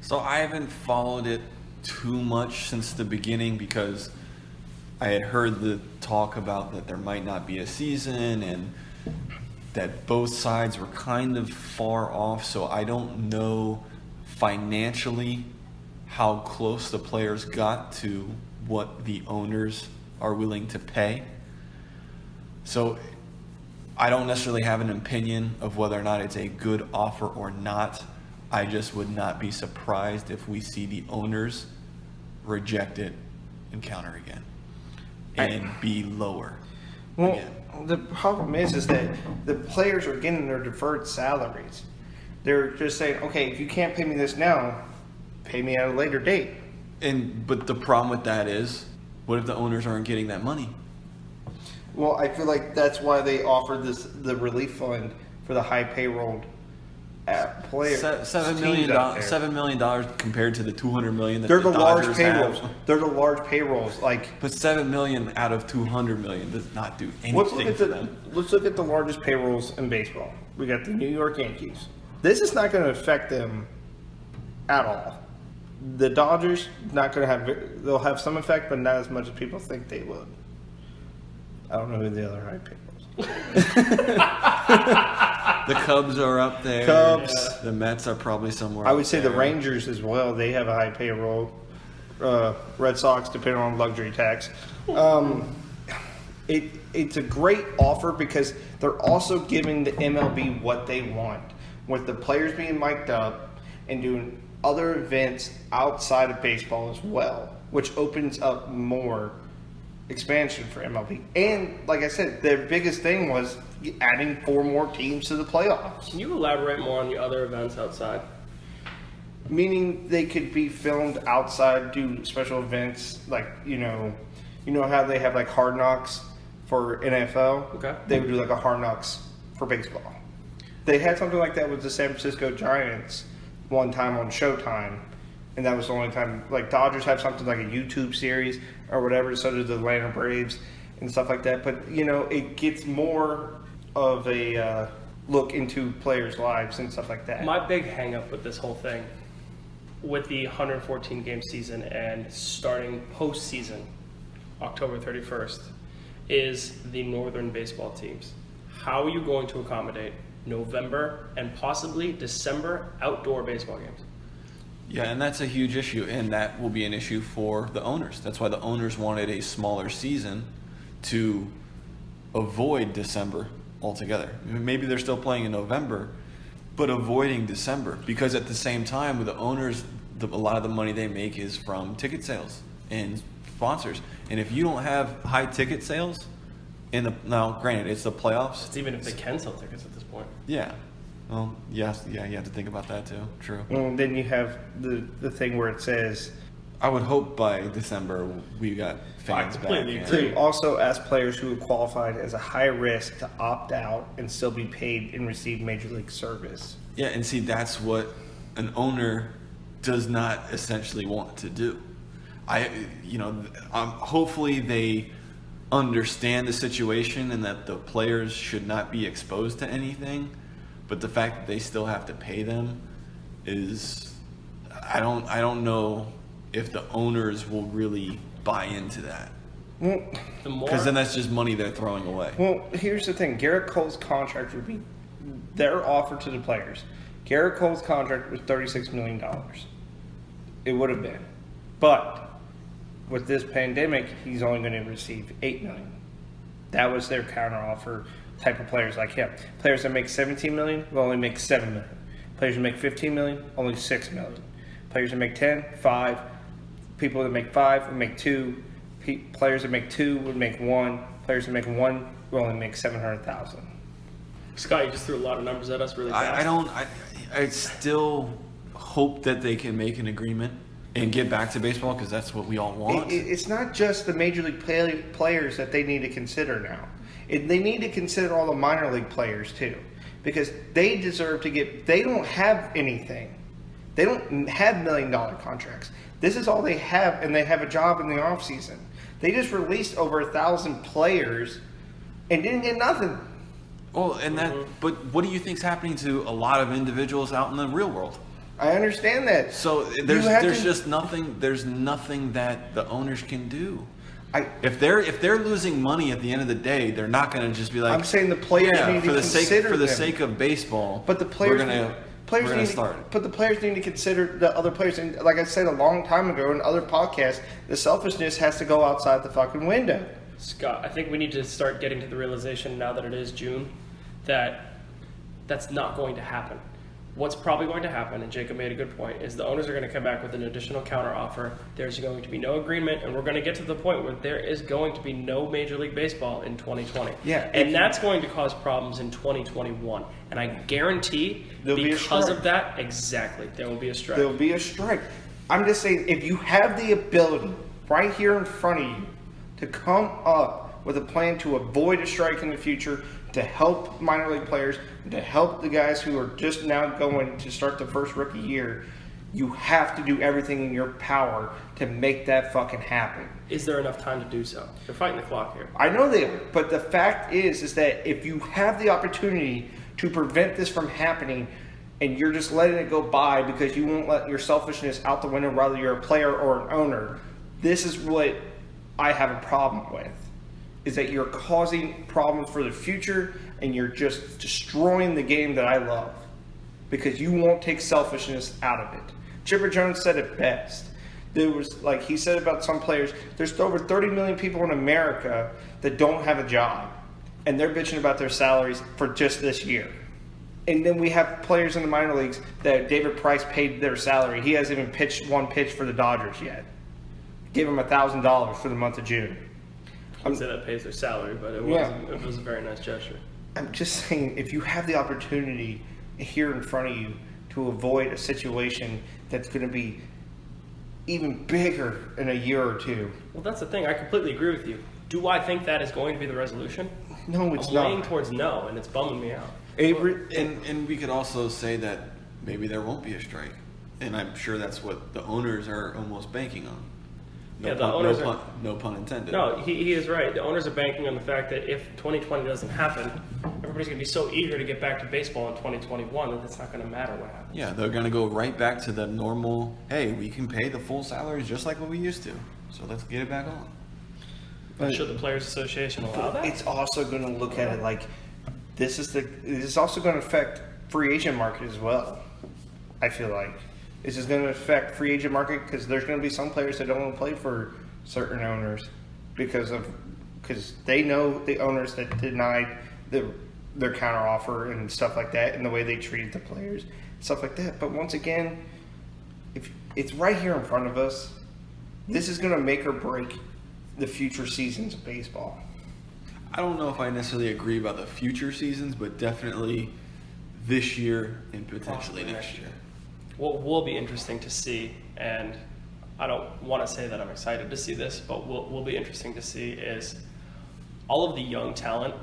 [SPEAKER 2] So I haven't followed it too much since the beginning because I had heard the talk about that there might not be a season and that both sides were kind of far off. So I don't know financially how close the players got to what the owners are willing to pay. So I don't necessarily have an opinion of whether or not it's a good offer or not. I just would not be surprised if we see the owners reject it and counter again and be lower again.
[SPEAKER 3] The problem is that the players are getting their deferred salaries. They're just saying, okay, if you can't pay me this now, pay me at a later date.
[SPEAKER 2] But the problem with that is, what if the owners aren't getting that money?
[SPEAKER 3] Well, I feel like that's why they offered the relief fund for the high payroll players.
[SPEAKER 2] $7 million compared to the $200 million that
[SPEAKER 3] they're
[SPEAKER 2] the
[SPEAKER 3] large
[SPEAKER 2] Dodgers
[SPEAKER 3] payrolls.
[SPEAKER 2] have.
[SPEAKER 3] They're the large payrolls.
[SPEAKER 2] But $7 million out of $200 million does not do anything for them.
[SPEAKER 3] Let's look at the largest payrolls in baseball. We got the New York Yankees. This is not going to affect them at all. The Dodgers not going to have. They'll have some effect, but not as much as people think they would. I don't know who the other high payrolls.
[SPEAKER 2] The Cubs are up there.
[SPEAKER 3] Cubs.
[SPEAKER 2] The Mets are probably somewhere.
[SPEAKER 3] I would say the
[SPEAKER 2] there.
[SPEAKER 3] Rangers as well. They have a high payroll. Red Sox, depending on luxury tax. It's a great offer because they're also giving the MLB what they want, with the players being mic'd up and doing other events outside of baseball as well, which opens up more expansion for MLB. And like I said, their biggest thing was adding 4 more teams to the playoffs.
[SPEAKER 1] Can you elaborate more on the other events outside?
[SPEAKER 3] Meaning they could be filmed outside, do special events like, you know how they have like Hard Knocks for NFL?
[SPEAKER 1] Okay.
[SPEAKER 3] They would do like a Hard Knocks for baseball. They had something like that with the San Francisco Giants one time on Showtime, and that was the only time. Like Dodgers have something like a YouTube series or whatever, so do the Atlanta Braves and stuff like that. But it gets more of a look into players' lives and stuff like that.
[SPEAKER 1] My big hang up with this whole thing, with the 114 game season and starting postseason October 31st, is the northern baseball teams. How are you going to accommodate November and possibly December outdoor baseball games?
[SPEAKER 2] Yeah, and that's a huge issue, and that will be an issue for the owners. That's why the owners wanted a smaller season to avoid December altogether. Maybe they're still playing in November, but avoiding December, because at the same time with the owners, a lot of the money they make is from ticket sales and sponsors. And if you don't have high ticket sales, Now, granted, it's the playoffs.
[SPEAKER 1] It's even if they can sell tickets at this point.
[SPEAKER 2] Yeah. Well, yes, yeah, you have to think about that too. True.
[SPEAKER 3] Well, then you have the thing where it says
[SPEAKER 2] I would hope by December we got fans
[SPEAKER 1] I
[SPEAKER 2] back.
[SPEAKER 1] completely
[SPEAKER 2] in.
[SPEAKER 1] agree.
[SPEAKER 3] to also ask players who have qualified as a high risk to opt out and still be paid and receive major league service.
[SPEAKER 2] Yeah, and see, that's what an owner does not essentially want to do. Hopefully they understand the situation and that the players should not be exposed to anything, but the fact that they still have to pay them is, I don't know if the owners will really buy into that.
[SPEAKER 3] Well,
[SPEAKER 1] The more
[SPEAKER 2] Because then that's just money they're throwing away.
[SPEAKER 3] well, here's the thing. Garrett Cole's contract would be their offer to the players. Garrett Cole's contract was $36 million. It would have been. But with this pandemic, he's only going to receive $8 million. That was their counteroffer type of players like him. Players that make $17 million will only make $7 million. Players that make $15 million, only $6 million. Players that make 10, 5. People that make 5 would make 2. Players that make 2 would make 1. Players that make 1 will only make $700,000.
[SPEAKER 1] Scott, you just threw a lot of numbers at us really fast.
[SPEAKER 2] I still hope that they can make an agreement and get back to baseball because that's what we all want.
[SPEAKER 3] It's not just the major league players that they need to consider now. They need to consider all the minor league players too, because they deserve to get. They don't have anything. They don't have $1 million contracts. This is all they have, and they have a job in the off season. They just released over 1,000 players and didn't get nothing.
[SPEAKER 2] Well, and but what do you think's happening to a lot of individuals out in the real world?
[SPEAKER 3] I understand that.
[SPEAKER 2] So there's just nothing. There's nothing that the owners can do. If they're losing money at the end of the day, they're not going to just be like.
[SPEAKER 3] I'm saying the players need to consider
[SPEAKER 2] for the
[SPEAKER 3] them.
[SPEAKER 2] sake of baseball.
[SPEAKER 3] But the players,
[SPEAKER 2] we're gonna start.
[SPEAKER 3] But the players need to consider the other players. And like I said a long time ago in other podcasts, the selfishness has to go outside the fucking window.
[SPEAKER 1] Scott, I think we need to start getting to the realization now that it is June that that's not going to happen. What's probably going to happen, and Jacob made a good point, is the owners are going to come back with an additional counteroffer. There's going to be no agreement, and we're going to get to the point where there is going to be no Major League Baseball in 2020.
[SPEAKER 3] Yeah,
[SPEAKER 1] and that's going to cause problems in 2021. And I guarantee
[SPEAKER 3] There'll be a
[SPEAKER 1] because
[SPEAKER 3] strike.
[SPEAKER 1] of that, exactly, there will be a strike.
[SPEAKER 3] There'll be a strike. I'm just saying, if you have the ability right here in front of you to come up with a plan to avoid a strike in the future, to help minor league players, to help the guys who are just now going to start the first rookie year, you have to do everything in your power to make that fucking happen.
[SPEAKER 1] Is there enough time to do so? They're fighting the clock here.
[SPEAKER 3] I know they are, but the fact is that if you have the opportunity to prevent this from happening and you're just letting it go by because you won't let your selfishness out the window, whether you're a player or an owner, this is what I have a problem with. Is that you're causing problems for the future and you're just destroying the game that I love because you won't take selfishness out of it. Chipper Jones said it best. There was, like he said about some players, there's over 30 million people in America that don't have a job and they're bitching about their salaries for just this year. And then we have players in the minor leagues that David Price paid their salary. He hasn't even pitched one pitch for the Dodgers yet. Gave him $1,000 for the month of June.
[SPEAKER 1] I would say that pays their salary, but it was a very nice gesture.
[SPEAKER 3] I'm just saying, if you have the opportunity here in front of you to avoid a situation that's going to be even bigger in a year or two.
[SPEAKER 1] Well, that's the thing. I completely agree with you. Do I think that is going to be the resolution?
[SPEAKER 3] No, it's
[SPEAKER 1] I'm
[SPEAKER 3] not.
[SPEAKER 1] leaning towards no, and it's bumming me out.
[SPEAKER 2] And we could also say that maybe there won't be a strike, and I'm sure that's what the owners are almost banking on. No pun intended.
[SPEAKER 1] No, he is right. The owners are banking on the fact that if 2020 doesn't happen, everybody's going to be so eager to get back to baseball in 2021 that it's not going to matter what happens.
[SPEAKER 2] Yeah, they're going to go right back to the normal, hey, we can pay the full salaries just like what we used to. So let's get it back on.
[SPEAKER 3] But
[SPEAKER 1] should the Players Association allow that?
[SPEAKER 3] It's also going to look at it like this is also going to affect free agent market as well. I feel like this is going to affect free agent market because there's going to be some players that don't want to play for certain owners because they know the owners that denied their counteroffer and stuff like that, and the way they treated the players, stuff like that. But once again, if it's right here in front of us, this is going to make or break the future seasons of baseball.
[SPEAKER 2] I don't know if I necessarily agree about the future seasons, but definitely this year and potentially next year.
[SPEAKER 1] What will be interesting to see, and I don't want to say that I'm excited to see this, but what will be interesting to see is all of the young talent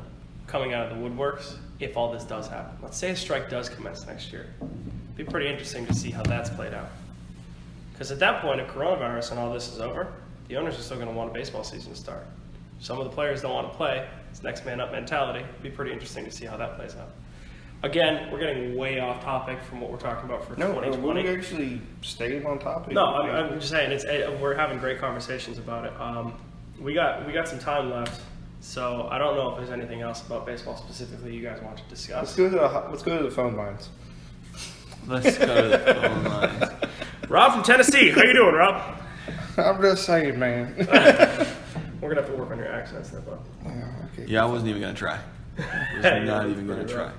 [SPEAKER 1] coming out of the woodworks if all this does happen. Let's say a strike does commence next year. It'd be pretty interesting to see how that's played out. Because at that point, if coronavirus and all this is over, the owners are still going to want a baseball season to start. Some of the players don't want to play. It's next man up mentality. It'd be pretty interesting to see how that plays out. Again, we're getting way off topic from what we're talking about for 2020.
[SPEAKER 3] We actually stayed on topic.
[SPEAKER 1] No, I'm just saying we're having great conversations about it. We got some time left, so I don't know if there's anything else about baseball specifically you guys want to discuss.
[SPEAKER 3] Let's go to the phone lines.
[SPEAKER 2] Let's go to the phone lines.
[SPEAKER 1] Rob from Tennessee, how you doing, Rob?
[SPEAKER 3] I'm just saying, man.
[SPEAKER 1] We're gonna have to work on your accents there, bud.
[SPEAKER 3] Okay.
[SPEAKER 2] Yeah, I wasn't even going to try. I was not even going to try.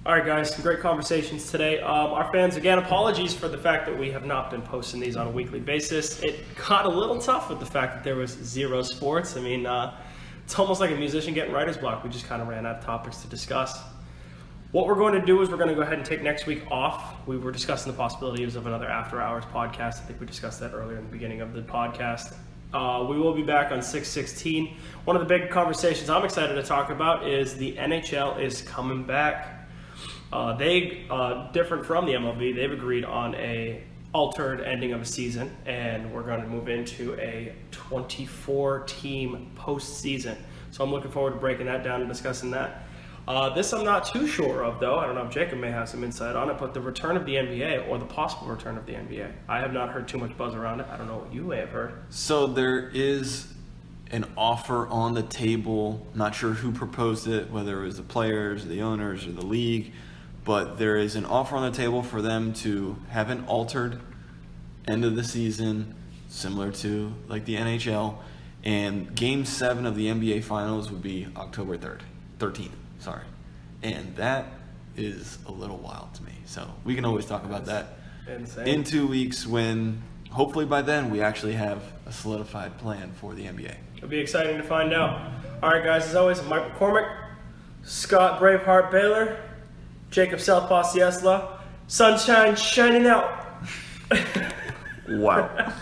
[SPEAKER 1] All right, guys, some great conversations today. Our fans, again, apologies for the fact that we have not been posting these on a weekly basis. It got a little tough with the fact that there was zero sports. I mean, it's almost like a musician getting writer's block. We just kind of ran out of topics to discuss. What we're going to do is we're going to go ahead and take next week off. We were discussing the possibilities of another After Hours podcast. I think we discussed that earlier in the beginning of the podcast. We will be back on 6/16. One of the big conversations I'm excited to talk about is the NHL is coming back. They, different from the MLB, they've agreed on a altered ending of a season, and we're going to move into a 24-team postseason. So I'm looking forward to breaking that down and discussing that. This I'm not too sure of, though. I don't know if Jacob may have some insight on it, but the return of the NBA, or the possible return of the NBA. I have not heard too much buzz around it. I don't know what you may have heard.
[SPEAKER 2] So there is an offer on the table. Not sure who proposed it, whether it was the players, the owners, or the league. But there is an offer on the table for them to have an altered end of the season, similar to like the NHL. And Game 7 of the NBA Finals would be October 13th. And that is a little wild to me. So we can always talk about that in 2 weeks when hopefully by then we actually have a solidified plan for the NBA.
[SPEAKER 1] It'll be exciting to find out. All right, guys, as always, I'm Mike McCormick, Scott Braveheart Baylor, Jacob Southpaw Ciesla, sunshine shining out.
[SPEAKER 2] Wow.